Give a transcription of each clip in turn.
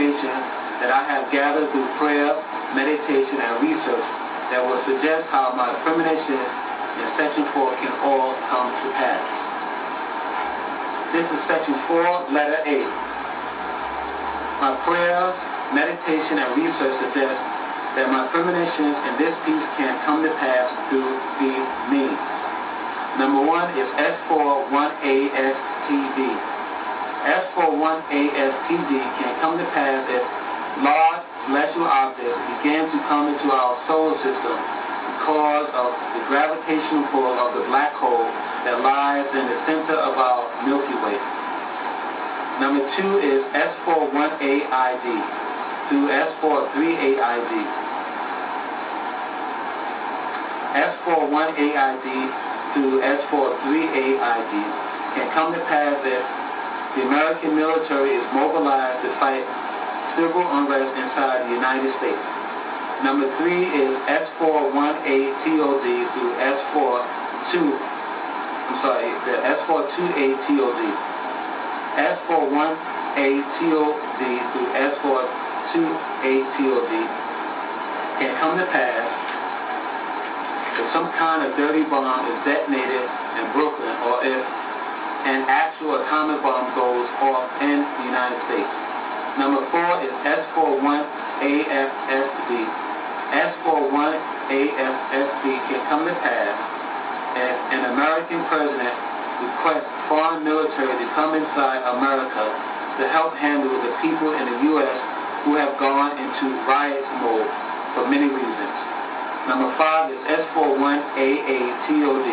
information that I have gathered through prayer, meditation, and research that will suggest how my premonitions in Section 4 can all come to pass. This is Section 4, Letter A. My prayers, meditation, and research suggest that my premonitions in this piece can come to pass through these means. Number 1 is S41ASTD. S41ASTD can come to pass if large celestial objects begin to come into our solar system because of the gravitational pull of the black hole that lies in the center of our Milky Way. Number 2 is S41AID through S43AID. S41AID through S43AID can come to pass if the American military is mobilized to fight civil unrest inside the United States. Number 3 is S41ATOD through the S42ATOD. S41ATOD through S42ATOD can come to pass if some kind of dirty bomb is detonated in Brooklyn, or if an actual atomic bomb goes off in the United States. Number 4 is S41AFSB. S41AFSB can come to pass if an American president requests foreign military to come inside America to help handle the people in the U.S. who have gone into riot mode for many reasons. Number 5 is S41AATOD.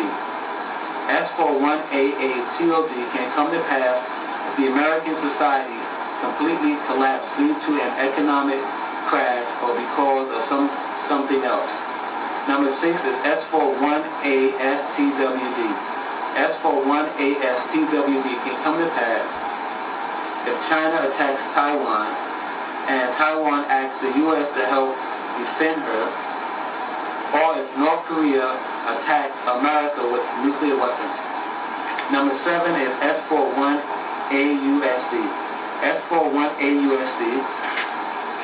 S41AATOD can come to pass if the American society completely collapsed due to an economic crash or because of something else. Number 6 is S41ASTWD. S41ASTWD can come to pass if China attacks Taiwan and Taiwan asks the U.S. to help defend her, or if North Korea attacks America with nuclear weapons. Number 7 is S41AUSD. S41AUSD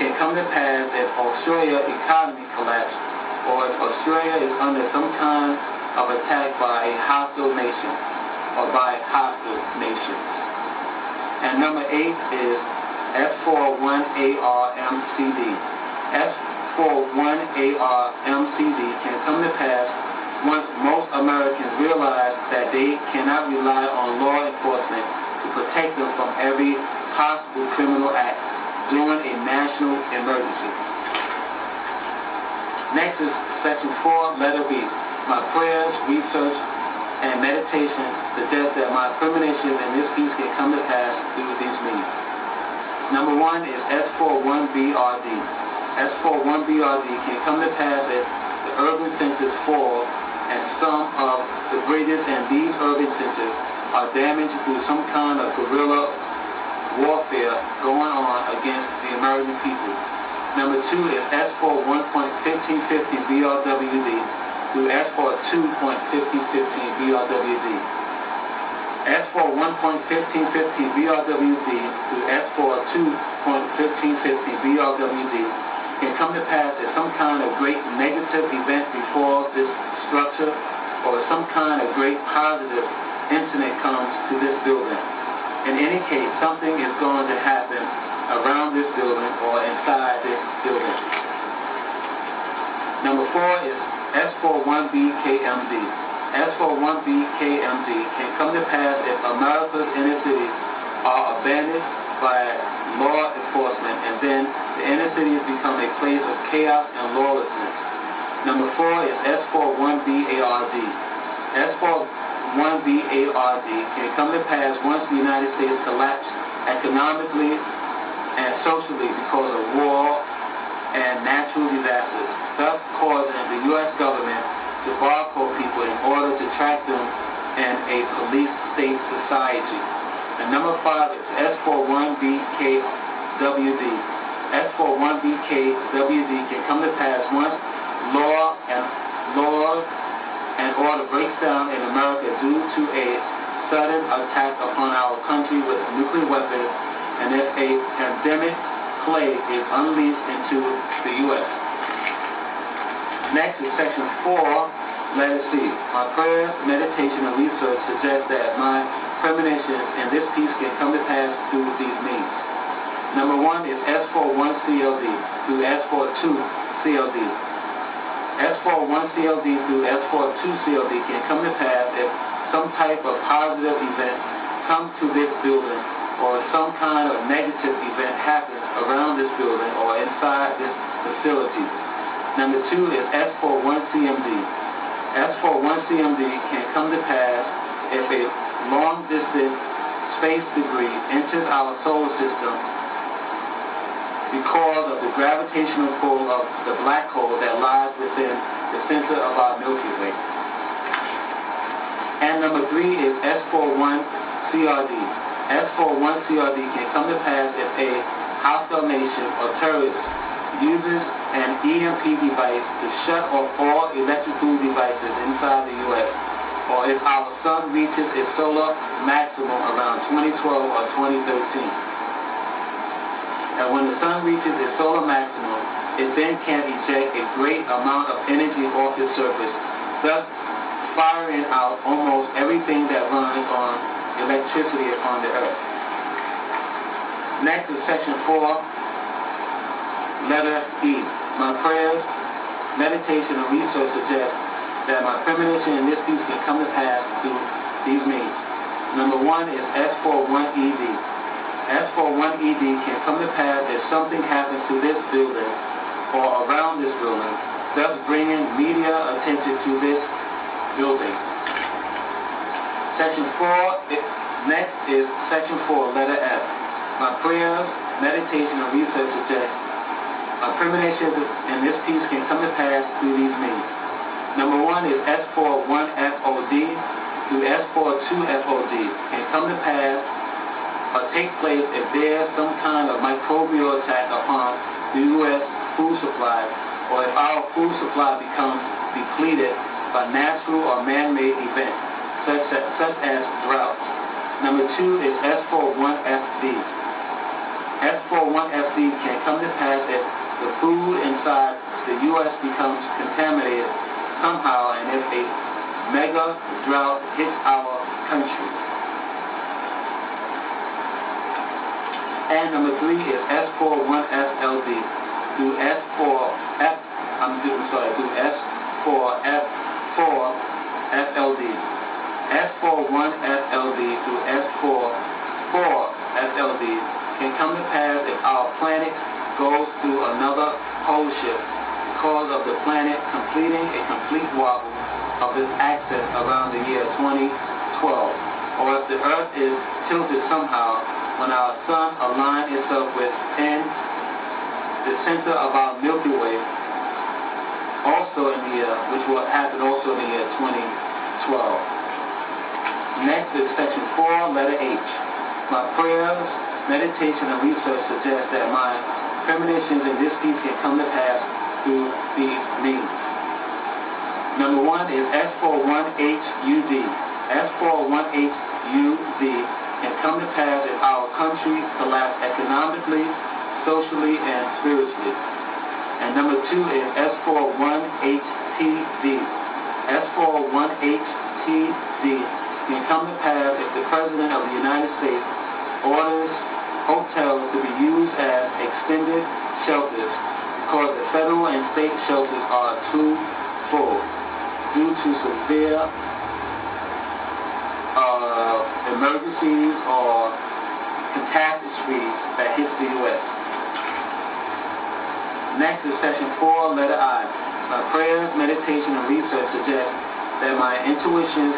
can come to pass if Australia's economy collapses, or if Australia is under some kind of attack by a hostile nation or by hostile nations. And number 8 is S41ARMCD. S41ARMCD can come to pass once most Americans realize that they cannot rely on law enforcement to protect them from every possible criminal act during a national emergency. Next is Section 4, Letter B. My prayers, research, and meditation suggest that my premonitions in this piece can come to pass through these means. Number 1 is S41BRD. S41BRD can come to pass if the urban centers fall and some of the bridges in these urban centers are damaged through some kind of guerrilla warfare going on against the American people. Number 2 is S41.1550 BRWD through S42.1550 BRWD. S41.1550 BRWD through S42.1550 BRWD can come to pass if some kind of great negative event befalls this structure, or some kind of great positive incident comes to this building. In any case, something is going to happen around this building or inside this building. Number 4 is S41BKMD. S41BKMD can come to pass if America's inner cities are abandoned by law enforcement, and then the inner cities become a place of chaos and lawlessness. Number 4 is S41BARD. S41BARD can come to pass once the United States collapses economically and socially because of war and natural disasters, thus causing the U.S. government to barcode people in order to track them in a police state society. And number 5 is S41BKWD. S41BKWD can come to pass once law and order breaks down in America due to a sudden attack upon our country with nuclear weapons, and if a pandemic clay is unleashed into the U.S. Next is section 4, letter C. My prayers, meditation, and research suggest that my premonitions in this piece can come to pass through these means. Number 1 is S41CLD through S42CLD. S41CLD through S42CLD can come to pass if some type of positive event comes to this building, or some kind of negative event happens around this building or inside this facility. Number 2 is S41CMD. S41CMD can come to pass if a long-distance space debris enters our solar system because of the gravitational pull of the black hole that lies within the center of our Milky Way. And number 3 is S41CRD. S41CRD can come to pass if a hostile nation or terrorist uses an EMP device to shut off all electrical devices inside the U.S., or if our sun reaches its solar maximum around 2012 or 2013. And when the sun reaches its solar maximum, it then can eject a great amount of energy off its surface, thus firing out almost everything that runs on electricity upon the earth. Next is section 4, letter E. My prayers, meditation, and research suggest that my premonition in this piece can come to pass through these means. Number 1 is S41ED. S41ED can come to pass if something happens to this building or around this building, thus bringing media attention to this building. Section 4, next is section 4, letter F. My prayers, meditation, and research suggest my premonitions in this piece can come to pass through these means. Number 1 is S41FOD through S42FOD can come to pass or take place if there is some kind of microbial attack upon the U.S. food supply, or if our food supply becomes depleted by natural or man-made events, such as drought. Number 2 is S41FD. S41FD can come to pass if the food inside the U.S. becomes contaminated somehow, and if a mega drought hits our country. And number 3 is S41FLD through S4FLD. S41FLD through S44FLD can come to pass if our planet goes through another pole shift because of the planet completing a complete wobble of its axis around the year 2012, or if the Earth is tilted somehow when our sun aligns itself within the center of our Milky Way, also in the year, which will happen also in the year 2012. Next is section 4, letter H. My prayers, meditation, and research suggest that my premonitions in this piece can come to pass through these means. Number 1 is S41HUD. S41HUD can come to pass if our country collapses economically, socially, and spiritually. And number 2 is S41HTD. S41HTD can come to pass if the President of the United States orders hotels to be used as extended shelters because the federal and state shelters are too full due to severe emergencies or catastrophes that hits the U.S. Next is section 4, letter I. My prayers, meditation, and research suggest that my intuitions